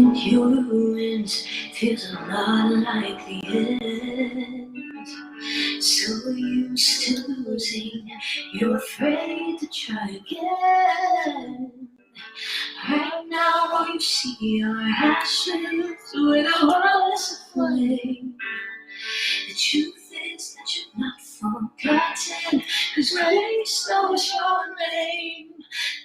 in your ruins feels a lot like the end. So used to losing, you're afraid to try again. Right now all you see are ashes with a voice of flame. The truth is that you're not forgotten, 'cause grace knows your name.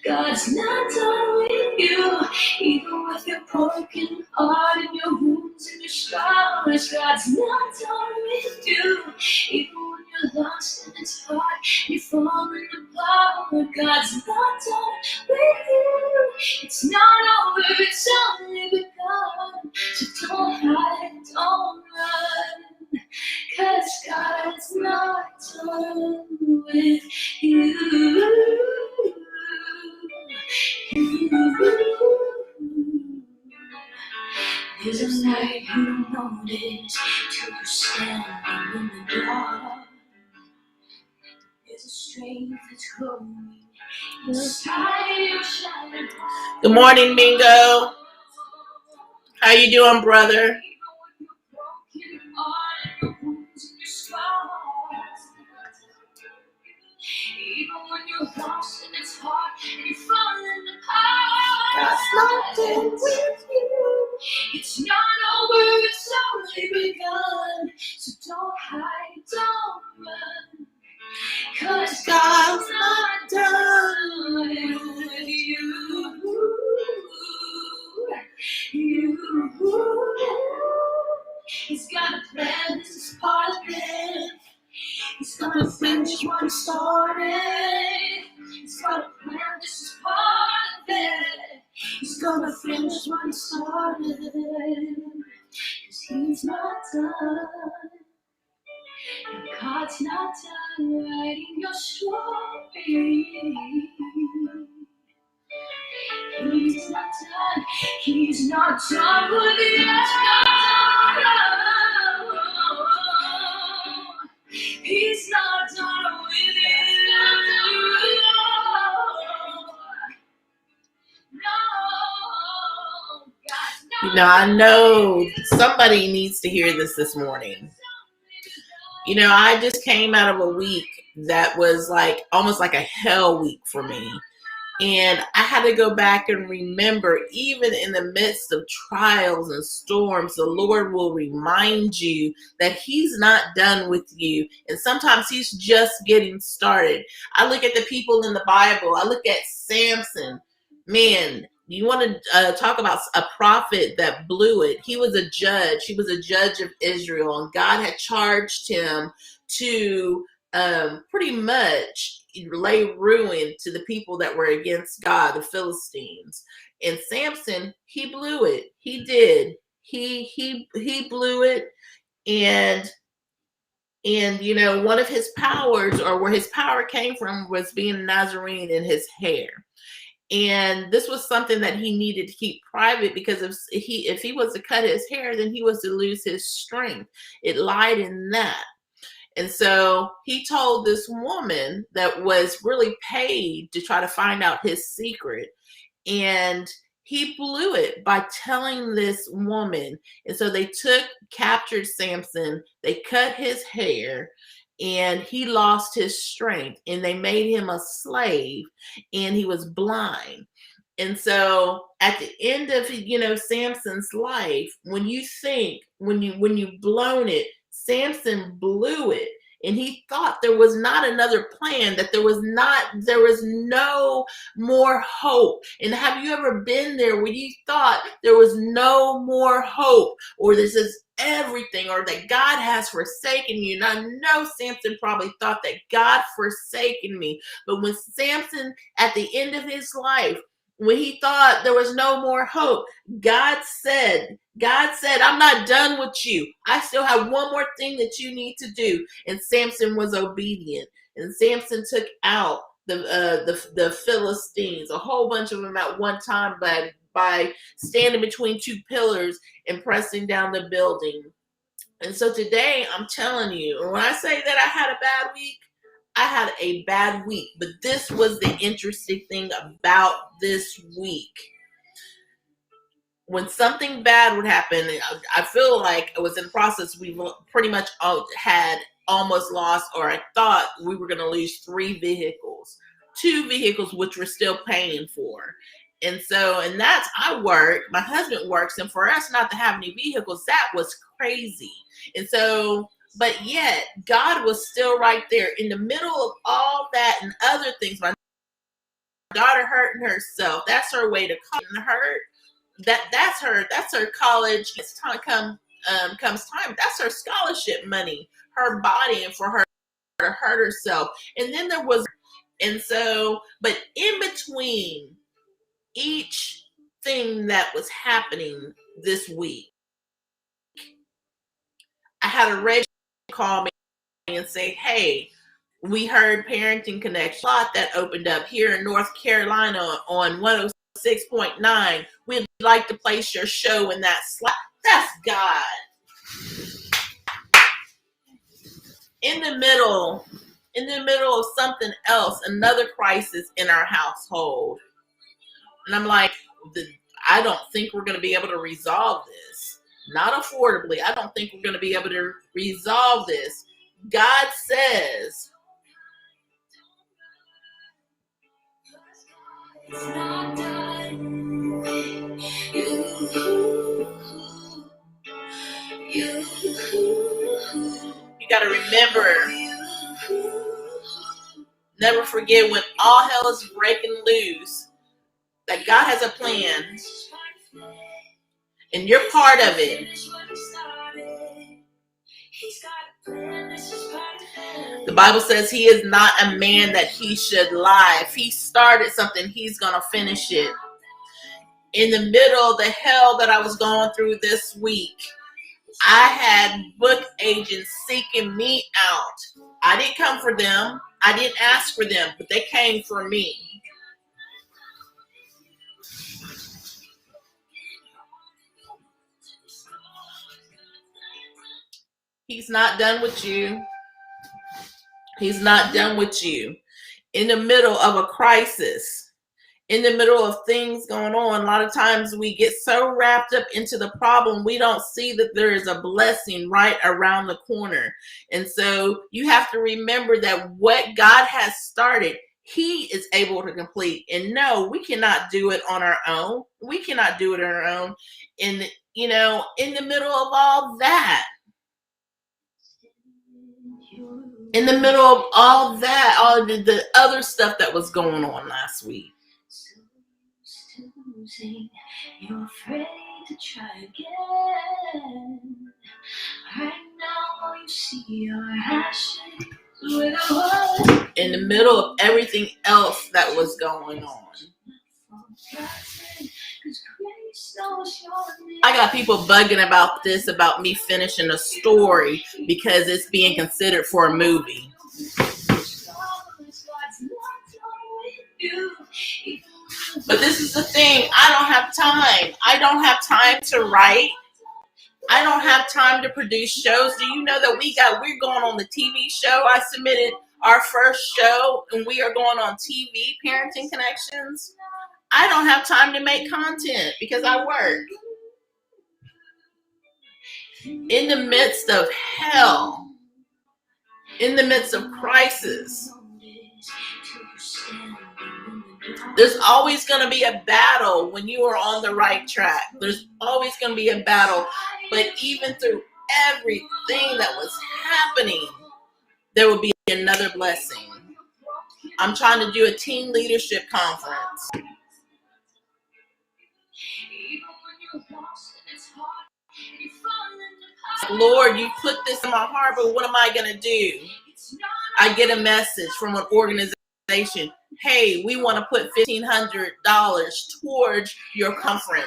God's not done with you, even with your broken heart and your wounds and your scars. God's not done with you, even when you're lost and it's hard and you're falling apart. God's not done with you. It's not over, it's only begun. So don't hide, don't run, 'cause God's not done with you. There's a light you don't notice till you're standing in the dark. There's a strength that's growing inside your shining. Good morning, Mingo. How you doing, brother? Even when you're lost and it's hard and you're falling apart, God's not done with you. It's not over, it's only begun. So don't hide, don't run, 'cause God's not done with you. He's got a plan, this is part of it. He's gonna finish what he started. He's got a plan, this is part of it. He's gonna finish what he started. 'Cause he's not done. And God's not done writing your story. He's not done. He's not done with you. He's not done with you. No. I know somebody needs to hear this morning. I just came out of a week that was like almost like a hell week for me. And I had to go back and remember, even in the midst of trials and storms, the Lord will remind you that he's not done with you. And sometimes he's just getting started. I look at the people in the Bible. I look at Samson. Man, you want to talk about a prophet that blew it. He was a judge. He was a judge of Israel. And God had charged him to pretty much lay ruin to the people that were against God, the Philistines. And Samson, he blew it. He did. He blew it. And one of his powers, or where his power came from, was being a Nazarene in his hair. And this was something that he needed to keep private, because if he was to cut his hair, then he was to lose his strength. It lied in that. And so he told this woman that was really paid to try to find out his secret. And he blew it by telling this woman. And so they captured Samson, they cut his hair, and he lost his strength, and they made him a slave, and he was blind. And so at the end of, Samson's life, when you've blown it, Samson blew it. And he thought there was not another plan, that there was no more hope. And have you ever been there when you thought there was no more hope, or this is everything, or that God has forsaken you? And I know Samson probably thought that God forsaken me. But when Samson, at the end of his life, when he thought there was no more hope, God said, I'm not done with you. I still have one more thing that you need to do. And Samson was obedient. And Samson took out the Philistines, a whole bunch of them at one time, by standing between two pillars and pressing down the building. And so today, I'm telling you, when I say that I had a bad week, I had a bad week. But this was the interesting thing about this week. when something bad would happen, I feel like it was in the process. We pretty much all had almost lost, or I thought we were going to lose 3 vehicles, 2 vehicles, which we're still paying for. And so, and that's, I work, my husband works, and for us not to have any vehicles, that was crazy. And so, but yet God was still right there in the middle of all that and other things. My daughter hurting herself, that's her way to hurt. That's her college. It's time comes time. That's her scholarship money, her body, and for her to hurt herself. And then there was, and so, but in between each thing that was happening this week, I had a radio call me and say, "Hey, we heard Parenting Connection lot that opened up here in North Carolina on 106.9. We'd like to place your show in that slot." That's God. In the middle of something else, another crisis in our household. And I'm like, I don't think we're going to be able to resolve this. Not affordably. I don't think we're going to be able to resolve this. God says, it's not done. You got to remember, never forget, when all hell is breaking loose, that God has a plan, and you're part of it. The Bible says he is not a man that he should lie. If he started something, he's going to finish it. In the middle of the hell that I was going through this week, I had book agents seeking me out. I didn't come for them. I didn't ask for them, but they came for me. He's not done with you. He's not done with you. In the middle of a crisis, in the middle of things going on, a lot of times we get so wrapped up into the problem, we don't see that there is a blessing right around the corner. And so you have to remember that what God has started, he is able to complete. And no, we cannot do it on our own. We cannot do it on our own. And, in the middle of all that, in the middle of all that, all the other stuff that was going on last week, you're afraid to try again. Right now you see your ashes. In the middle of everything else that was going on, I got people bugging about this, about me finishing a story because it's being considered for a movie. But this is the thing, I don't have time. I don't have time to write. I don't have time to produce shows. Do you know that we're going on the TV show? I submitted our first show and we are going on TV, Parenting Connections. I don't have time to make content because I work. In the midst of hell, in the midst of crisis, there's always going to be a battle when you are on the right track. There's always going to be a battle. But even through everything that was happening, there will be another blessing. I'm trying to do a teen leadership conference. Lord, you put this in my heart, but what am I going to do? I get a message from an organization. Hey, we want to put $1,500 towards your conference.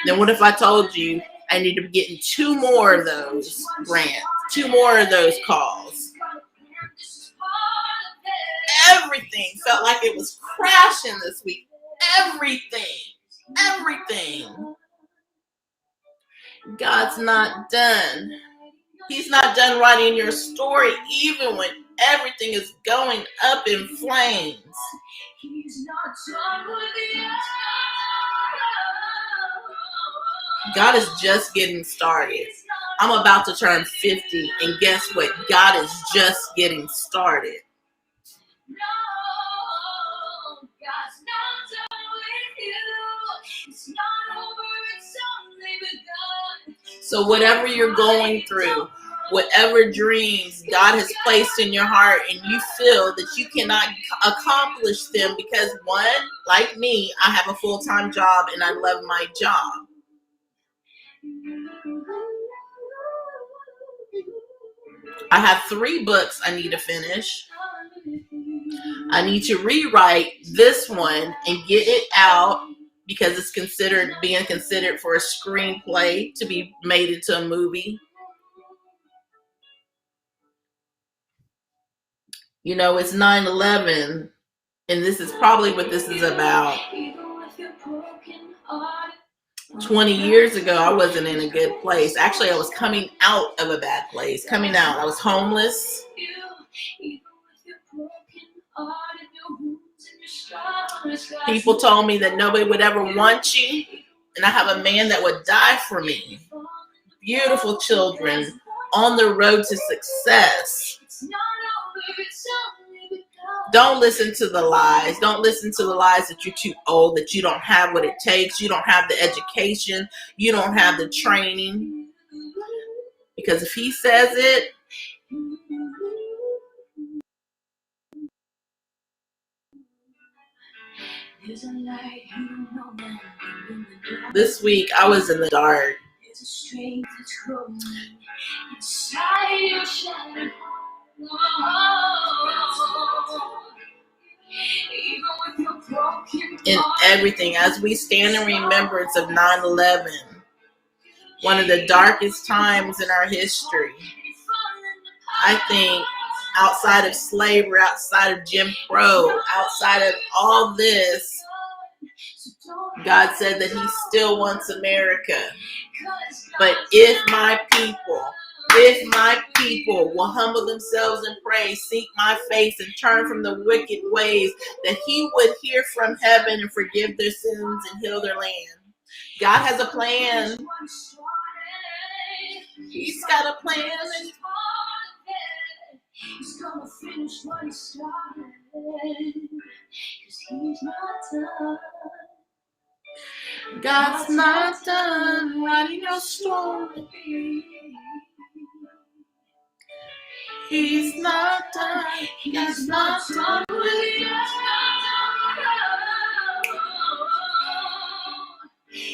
Then what if I told you I need to be getting 2 more of those grants, 2 more of those calls? Everything felt like it was crashing this week. Everything. God's not done. He's not done writing your story, even when everything is going up in flames. God is just getting started. I'm about to turn 50, and guess what? God is just getting started. So whatever you're going through, whatever dreams God has placed in your heart and you feel that you cannot accomplish them because, one, like me, I have a full-time job and I love my job. I have 3 books I need to finish. I need to rewrite this one and get it out because it's being considered for a screenplay to be made into a movie. You know, it's 9/11, and this is probably what this is about. 20 years ago, I wasn't in a good place. Actually, I was coming out of a bad place. I was homeless. People told me that nobody would ever want you, and I have a man that would die for me. Beautiful children on the road to success. Don't listen to the lies. Don't listen to the lies that you're too old, that you don't have what it takes, you don't have the education, you don't have the training. Because if he says it, this week I was in the dark. In everything, as we stand in remembrance of 9/11, one of the darkest times in our history. I think outside of slavery, outside of Jim Crow, outside of all this, God said that he still wants America. But if my people will humble themselves and pray, seek my face, and turn from the wicked ways, that he would hear from heaven and forgive their sins and heal their land. God has a plan. He's got a plan. He's gonna finish what he started, 'cause he's not done. God's not done writing your story. He's not done. He's not done with you.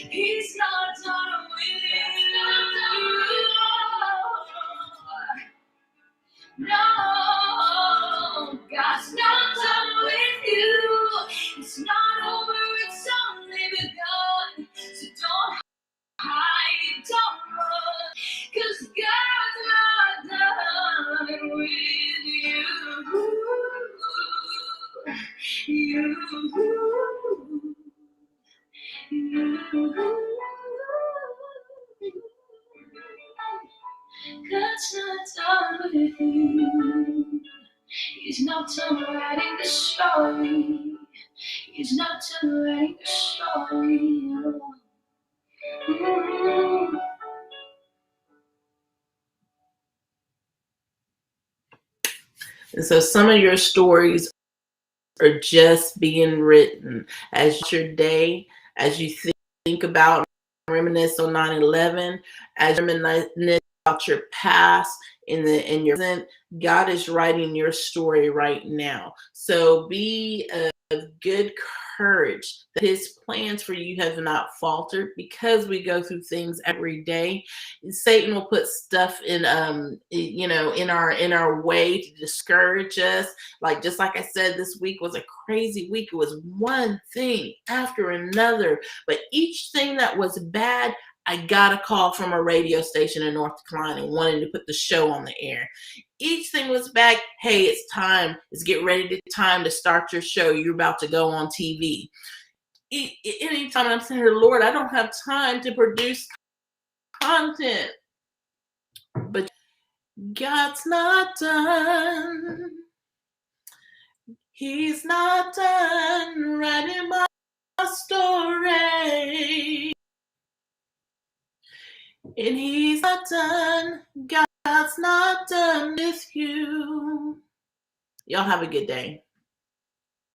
He's not done with you. No, God's not done with you. It's not over, it's only begun. So don't hide, don't run, 'cause God's not done with you. God's not done with you. He's not done writing the story. He's not done writing the story. And so some of your stories are just being written as your day, as you think about, reminisce on 9/11, as you reminisce about your past in your present. God is writing your story right now. So be of good courage that his plans for you have not faltered, because we go through things every day. Satan will put stuff in in our way to discourage us. Just like I said, this week was a crazy week. It was one thing after another, but each thing that was bad, I got a call from a radio station in North Carolina wanting to put the show on the air. Each thing was back. Hey, it's time. It's get ready to time to start your show. You're about to go on TV. Anytime I'm saying, Lord, I don't have time to produce content. But God's not done. He's not done writing my story. And he's not done. God's not done with you. Y'all have a good day.